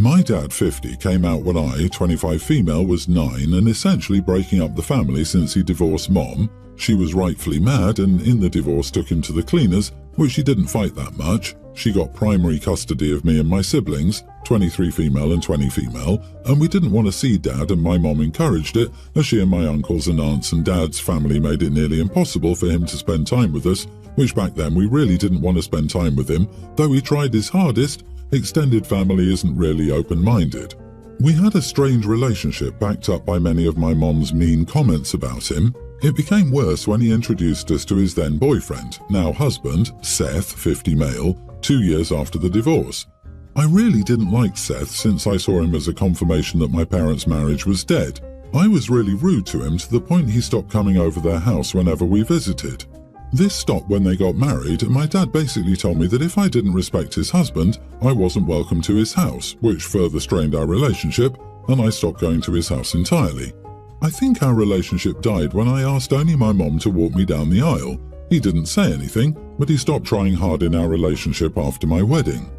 My dad, 50, came out when I, 25 female, was 9 and essentially breaking up the family since he divorced Mom. She was rightfully mad and in the divorce took him to the cleaners, which she didn't fight that much. She got primary custody of me and my siblings, 23 female and 20 female, and we didn't want to see Dad, and my mom encouraged it as she and my uncles and aunts and Dad's family made it nearly impossible for him to spend time with us, which back then we really didn't want to spend time with him, though he tried his hardest. Extended family isn't really open-minded. We had a strange relationship backed up by many of my mom's mean comments about him. It became worse when he introduced us to his then boyfriend, now husband, Seth, 50 male, 2 years after the divorce. I really didn't like Seth since I saw him as a confirmation that my parents' marriage was dead. I was really rude to him to the point he stopped coming over their house whenever we visited. This stopped when they got married, and my dad basically told me that if I didn't respect his husband, I wasn't welcome to his house, which further strained our relationship, and I stopped going to his house entirely. I think our relationship died when I asked only my mom to walk me down the aisle. He didn't say anything, but he stopped trying hard in our relationship after my wedding.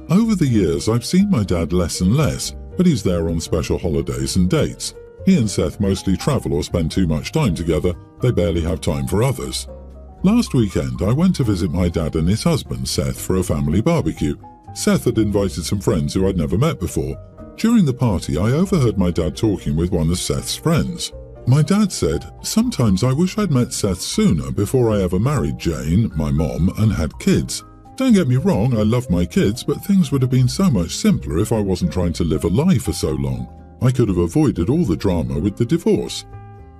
Over the years, I've seen my dad less and less, but he's there on special holidays and dates. He and Seth mostly travel or spend too much time together. They barely have time for others. Last weekend, I went to visit my dad and his husband, Seth, for a family barbecue. Seth had invited some friends who I'd never met before. During the party, I overheard my dad talking with one of Seth's friends. My dad said, "Sometimes I wish I'd met Seth sooner before I ever married Jane, my mom, and had kids. Don't get me wrong, I love my kids, but things would have been so much simpler if I wasn't trying to live a lie for so long. I could have avoided all the drama with the divorce."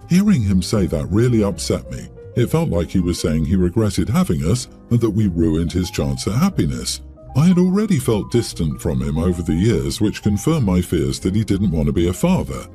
Hearing him say that really upset me. It felt like he was saying he regretted having us and that we ruined his chance at happiness. I had already felt distant from him over the years, which confirmed my fears that he didn't want to be a father.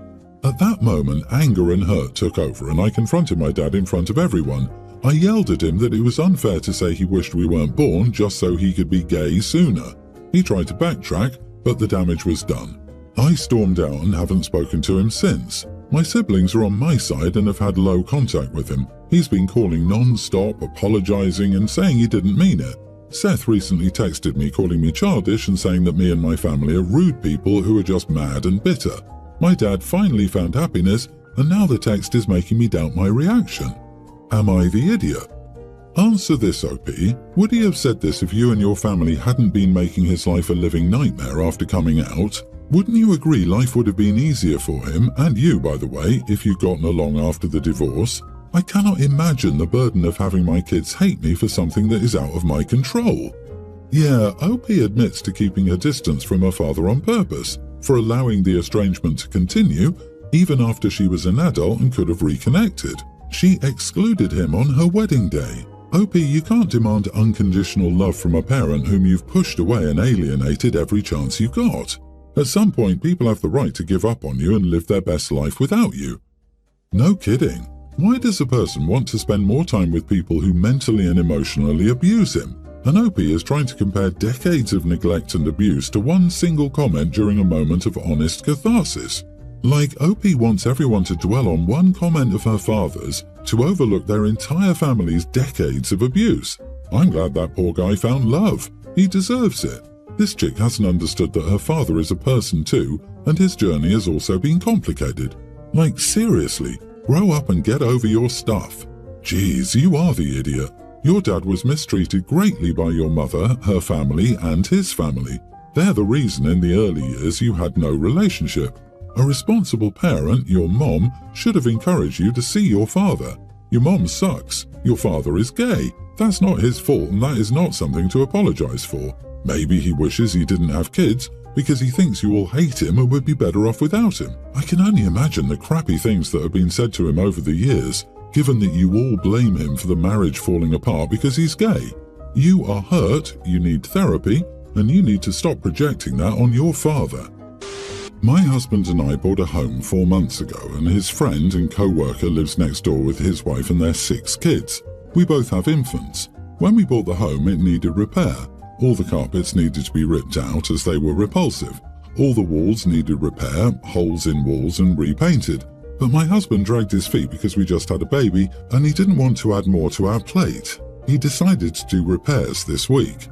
At that moment, anger and hurt took over, and I confronted my dad in front of everyone. I yelled at him that it was unfair to say he wished we weren't born just so he could be gay sooner. He tried to backtrack, but the damage was done. I stormed out and haven't spoken to him since. My siblings are on my side and have had low contact with him. He's been calling non-stop, apologizing and saying he didn't mean it. Seth recently texted me calling me childish and saying that me and my family are rude people who are just mad and bitter. My dad finally found happiness, and now the text is making me doubt my reaction. Am I the idiot? Answer this, OP. Would he have said this if you and your family hadn't been making his life a living nightmare after coming out? Wouldn't you agree life would have been easier for him, and you, by the way, if you'd gotten along after the divorce? I cannot imagine the burden of having my kids hate me for something that is out of my control. Yeah, OP admits to keeping her distance from her father on purpose, for allowing the estrangement to continue, even after she was an adult and could have reconnected. She excluded him on her wedding day. OP, you can't demand unconditional love from a parent whom you've pushed away and alienated every chance you got. At some point, people have the right to give up on you and live their best life without you. No kidding. Why does a person want to spend more time with people who mentally and emotionally abuse him? And OP is trying to compare decades of neglect and abuse to one single comment during a moment of honest catharsis. Like OP wants everyone to dwell on one comment of her father's to overlook their entire family's decades of abuse. I'm glad that poor guy found love. He deserves it. This chick hasn't understood that her father is a person too, and his journey has also been complicated. Like, seriously, grow up and get over your stuff. Jeez, you are the idiot. Your dad was mistreated greatly by your mother, her family, and his family. They're the reason in the early years you had no relationship. A responsible parent, your mom, should have encouraged you to see your father. Your mom sucks. Your father is gay. That's not his fault, and that is not something to apologize for. Maybe he wishes he didn't have kids because he thinks you all hate him and would be better off without him. I can only imagine the crappy things that have been said to him over the years, given that you all blame him for the marriage falling apart because he's gay. You are hurt, you need therapy, and you need to stop projecting that on your father. My husband and I bought a home 4 months ago, and his friend and co-worker lives next door with his wife and their 6 kids. We both have infants. When we bought the home, it needed repair. All the carpets needed to be ripped out as they were repulsive. All the walls needed repair, holes in walls, and repainted. But my husband dragged his feet because we just had a baby and he didn't want to add more to our plate. He decided to do repairs this week.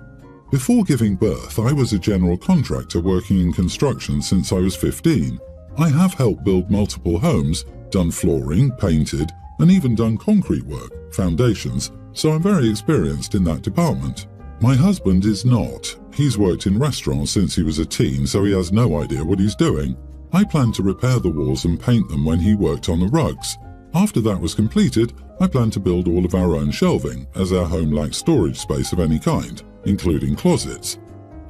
Before giving birth, I was a general contractor working in construction since I was 15. I have helped build multiple homes, done flooring, painted, and even done concrete work, foundations, so I'm very experienced in that department. My husband is not. He's worked in restaurants since he was a teen, so he has no idea what he's doing. I planned to repair the walls and paint them when he worked on the rugs. After that was completed, I planned to build all of our own shelving, as our home lacked storage space of any kind, including closets.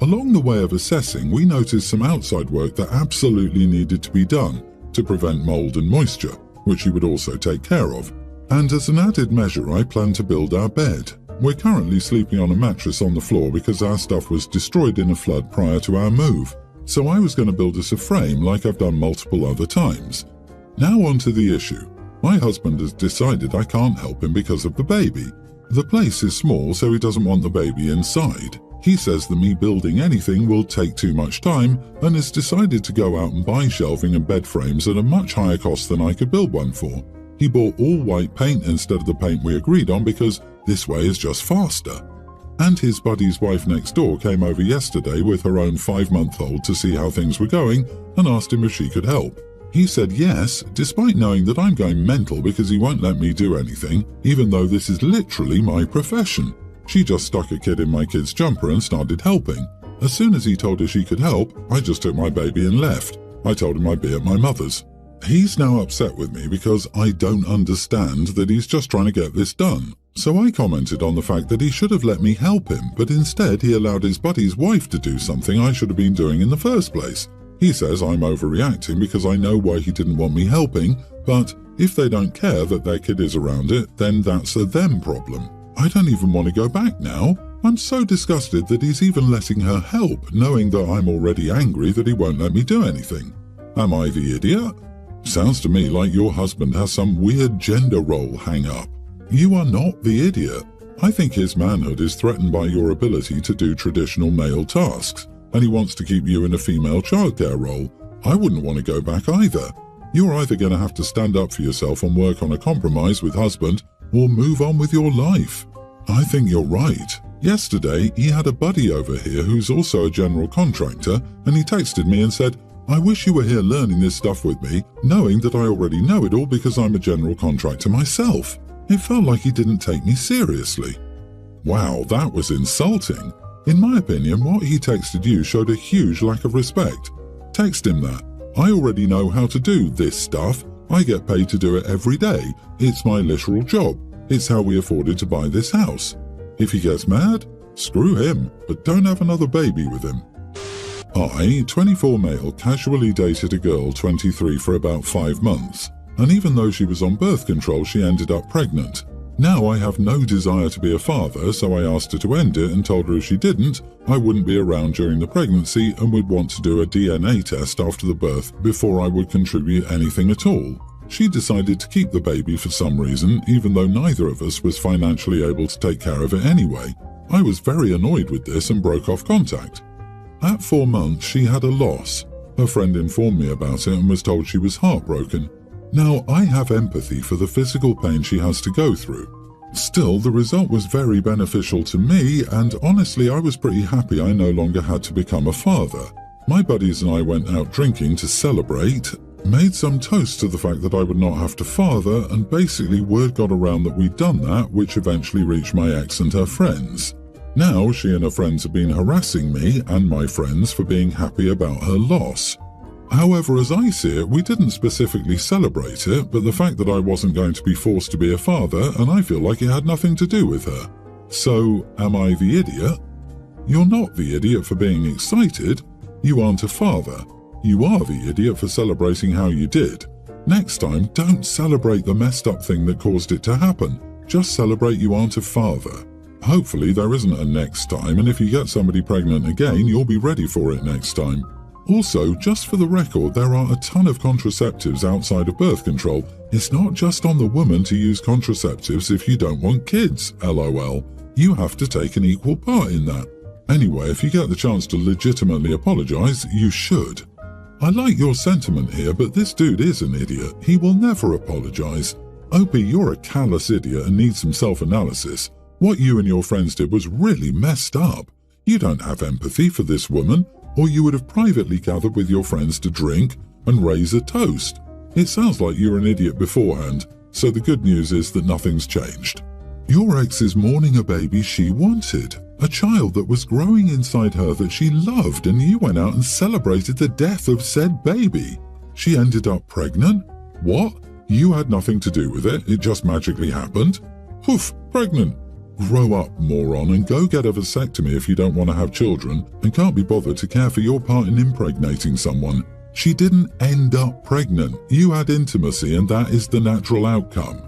Along the way of assessing, we noticed some outside work that absolutely needed to be done to prevent mold and moisture, which he would also take care of. And as an added measure, I planned to build our bed. We're currently sleeping on a mattress on the floor because our stuff was destroyed in a flood prior to our move. So I was going to build us a frame like I've done multiple other times. Now on to the issue. My husband has decided I can't help him because of the baby. The place is small, so he doesn't want the baby inside. He says that me building anything will take too much time and has decided to go out and buy shelving and bed frames at a much higher cost than I could build one for. He bought all white paint instead of the paint we agreed on because this way is just faster. And his buddy's wife next door came over yesterday with her own 5-month-old to see how things were going and asked him if she could help. He said yes, despite knowing that I'm going mental because he won't let me do anything, even though this is literally my profession. She just stuck a kid in my kid's jumper and started helping. As soon as he told her she could help, I just took my baby and left. I told him I'd be at my mother's. He's now upset with me because I don't understand that he's just trying to get this done. So I commented on the fact that he should have let me help him, but instead he allowed his buddy's wife to do something I should have been doing in the first place. He says I'm overreacting because I know why he didn't want me helping, but if they don't care that their kid is around it, then that's a them problem. I don't even want to go back now. I'm so disgusted that he's even letting her help, knowing that I'm already angry that he won't let me do anything. Am I the idiot? Sounds to me like your husband has some weird gender role hang-up. You are not the idiot. I think his manhood is threatened by your ability to do traditional male tasks, and he wants to keep you in a female childcare role. I wouldn't want to go back either. You're either going to have to stand up for yourself and work on a compromise with husband, or move on with your life. I think you're right. Yesterday, he had a buddy over here who's also a general contractor, and he texted me and said, I wish you were here learning this stuff with me, knowing that I already know it all because I'm a general contractor myself. It felt like he didn't take me seriously. Wow, that was insulting. In my opinion, what he texted you showed a huge lack of respect. Text him that. I already know how to do this stuff. I get paid to do it every day. It's my literal job. It's how we afforded to buy this house. If he gets mad, screw him, but don't have another baby with him. I, 24 male, casually dated a girl, 23, for about 5 months. And even though she was on birth control, she ended up pregnant. Now I have no desire to be a father, so I asked her to end it and told her if she didn't, I wouldn't be around during the pregnancy and would want to do a DNA test after the birth before I would contribute anything at all. She decided to keep the baby for some reason, even though neither of us was financially able to take care of it anyway. I was very annoyed with this and broke off contact. At 4 months, she had a loss. Her friend informed me about it and was told she was heartbroken. Now, I have empathy for the physical pain she has to go through. Still, the result was very beneficial to me, and honestly, I was pretty happy I no longer had to become a father. My buddies and I went out drinking to celebrate, made some toast to the fact that I would not have to father, and basically word got around that we'd done that, which eventually reached my ex and her friends. Now, she and her friends have been harassing me and my friends for being happy about her loss. However, as I see it, we didn't specifically celebrate it, but the fact that I wasn't going to be forced to be a father, and I feel like it had nothing to do with her. So, am I the idiot? You're not the idiot for being excited. You aren't a father. You are the idiot for celebrating how you did. Next time, don't celebrate the messed up thing that caused it to happen. Just celebrate you aren't a father. Hopefully there isn't a next time, and if you get somebody pregnant again, you'll be ready for it next time. Also, just for the record, there are a ton of contraceptives outside of birth control. It's not just on the woman to use contraceptives if you don't want kids, lol. You have to take an equal part in that. Anyway, if you get the chance to legitimately apologize, you should. I like your sentiment here, but this dude is an idiot. He will never apologize. Opie, you're a callous idiot and need some self-analysis. What you and your friends did was really messed up. You don't have empathy for this woman, or you would have privately gathered with your friends to drink and raise a toast. It sounds like you're an idiot beforehand, so the good news is that nothing's changed. Your ex is mourning a baby she wanted, a child that was growing inside her that she loved, and you went out and celebrated the death of said baby. She ended up pregnant? What? You had nothing to do with it, it just magically happened? Poof, pregnant. Grow up, moron, and go get a vasectomy if you don't want to have children and can't be bothered to care for your part in impregnating someone. She didn't end up pregnant. You had intimacy, and that is the natural outcome.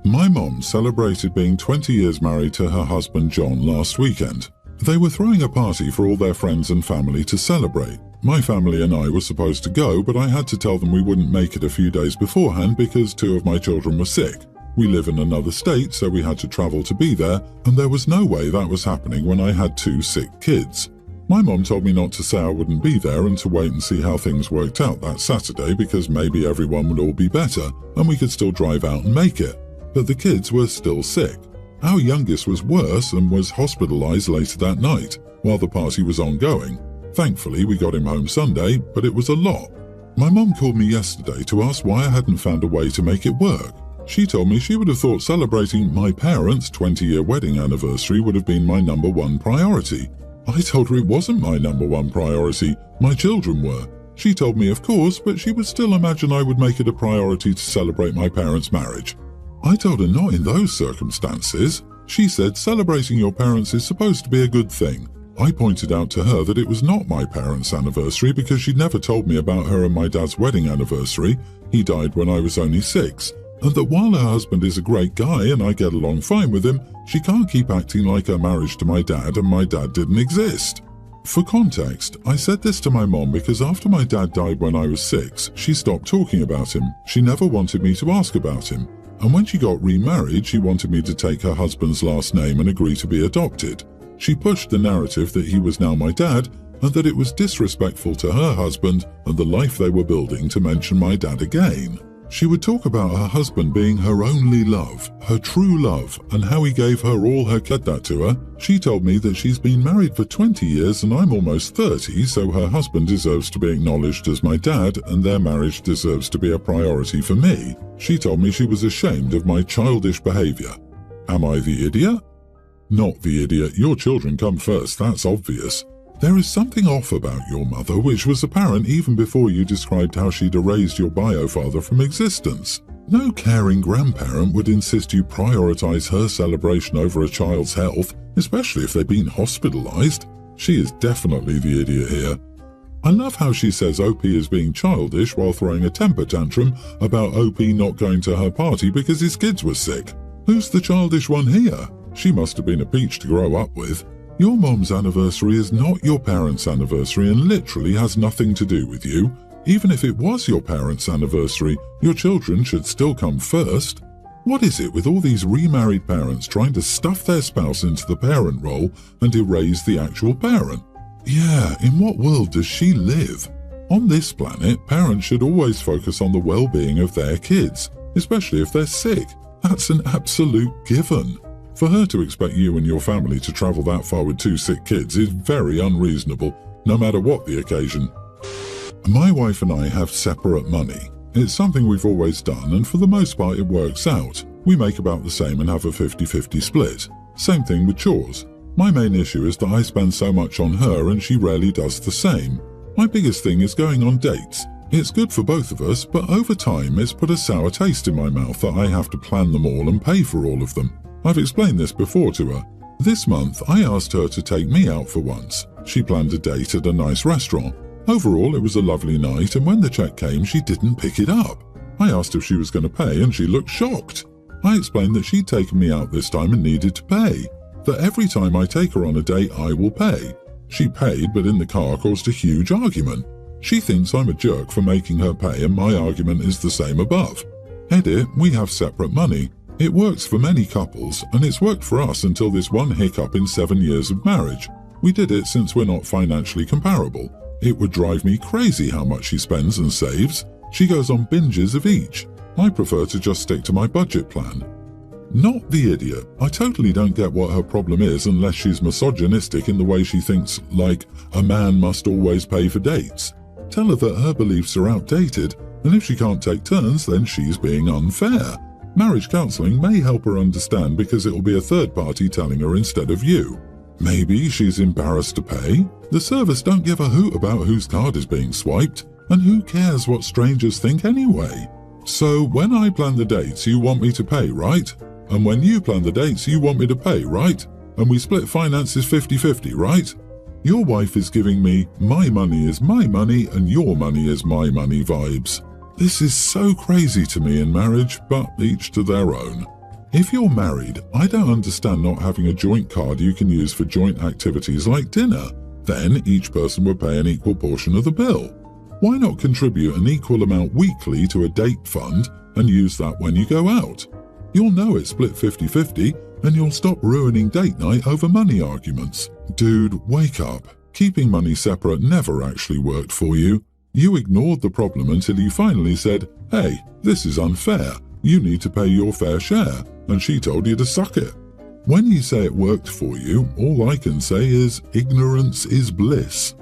My mom celebrated being 20 years married to her husband John last weekend. They were throwing a party for all their friends and family to celebrate. My family and I were supposed to go, but I had to tell them we wouldn't make it a few days beforehand because 2 of my children were sick. We live in another state, so we had to travel to be there, and there was no way that was happening when I had 2 sick kids. My mom told me not to say I wouldn't be there and to wait and see how things worked out that Saturday because maybe everyone would all be better and we could still drive out and make it. But the kids were still sick. Our youngest was worse and was hospitalized later that night while the party was ongoing. Thankfully, we got him home Sunday, but it was a lot. My mom called me yesterday to ask why I hadn't found a way to make it work. She told me she would have thought celebrating my parents' 20-year wedding anniversary would have been my #1 priority. I told her it wasn't my #1 priority, my children were. She told me of course, but she would still imagine I would make it a priority to celebrate my parents' marriage. I told her not in those circumstances. She said celebrating your parents is supposed to be a good thing. I pointed out to her that it was not my parents' anniversary because she'd never told me about her and my dad's wedding anniversary. He died when I was only 6. And that while her husband is a great guy and I get along fine with him, she can't keep acting like her marriage to my dad and my dad didn't exist. For context, I said this to my mom because after my dad died when I was 6, she stopped talking about him. She never wanted me to ask about him. And when she got remarried, she wanted me to take her husband's last name and agree to be adopted. She pushed the narrative that he was now my dad and that it was disrespectful to her husband and the life they were building to mention my dad again. She would talk about her husband being her only love, her true love, and how he gave her all her kid that to her. She told me that she's been married for 20 years and I'm almost 30, so her husband deserves to be acknowledged as my dad and their marriage deserves to be a priority for me. She told me she was ashamed of my childish behavior. Am I the idiot? Not the idiot. Your children come first, that's obvious. There is something off about your mother which was apparent even before you described how she'd erased your bio-father from existence. No caring grandparent would insist you prioritize her celebration over a child's health, especially if they've been hospitalized. She is definitely the idiot here. I love how she says OP is being childish while throwing a temper tantrum about OP not going to her party because his kids were sick. Who's the childish one here? She must have been a peach to grow up with. Your mom's anniversary is not your parents' anniversary and literally has nothing to do with you. Even if it was your parents' anniversary, your children should still come first. What is it with all these remarried parents trying to stuff their spouse into the parent role and erase the actual parent? Yeah, in what world does she live? On this planet, parents should always focus on the well-being of their kids, especially if they're sick. That's an absolute given. For her to expect you and your family to travel that far with 2 sick kids is very unreasonable, no matter what the occasion. My wife and I have separate money. It's something we've always done, and for the most part it works out. We make about the same and have a 50-50 split. Same thing with chores. My main issue is that I spend so much on her and she rarely does the same. My biggest thing is going on dates. It's good for both of us, but over time it's put a sour taste in my mouth that I have to plan them all and pay for all of them. I've explained this before to her. This month, I asked her to take me out for once. She planned a date at a nice restaurant. Overall, it was a lovely night, and when the check came, she didn't pick it up. I asked if she was going to pay, and she looked shocked. I explained that she'd taken me out this time and needed to pay. That every time I take her on a date, I will pay. She paid, but in the car caused a huge argument. She thinks I'm a jerk for making her pay, and my argument is the same above. Edit, we have separate money. It works for many couples, and it's worked for us until this one hiccup in 7 years of marriage. We did it since we're not financially comparable. It would drive me crazy how much she spends and saves. She goes on binges of each. I prefer to just stick to my budget plan. Not the idiot. I totally don't get what her problem is unless she's misogynistic in the way she thinks, like, a man must always pay for dates. Tell her that her beliefs are outdated, and if she can't take turns, then she's being unfair. Marriage counselling may help her understand because it'll be a third party telling her instead of you. Maybe she's embarrassed to pay. The service don't give a hoot about whose card is being swiped, and who cares what strangers think anyway? So when I plan the dates, you want me to pay, right? And when you plan the dates, you want me to pay, right? And we split finances 50-50, right? Your wife is giving me my money is my money and your money is my money vibes. This is so crazy to me in marriage, but each to their own. If you're married, I don't understand not having a joint card you can use for joint activities like dinner. Then each person would pay an equal portion of the bill. Why not contribute an equal amount weekly to a date fund and use that when you go out? You'll know it's split 50-50 and you'll stop ruining date night over money arguments. Dude, wake up. Keeping money separate never actually worked for you. You ignored the problem until you finally said, hey, this is unfair. You need to pay your fair share. And she told you to suck it. When you say it worked for you, all I can say is ignorance is bliss.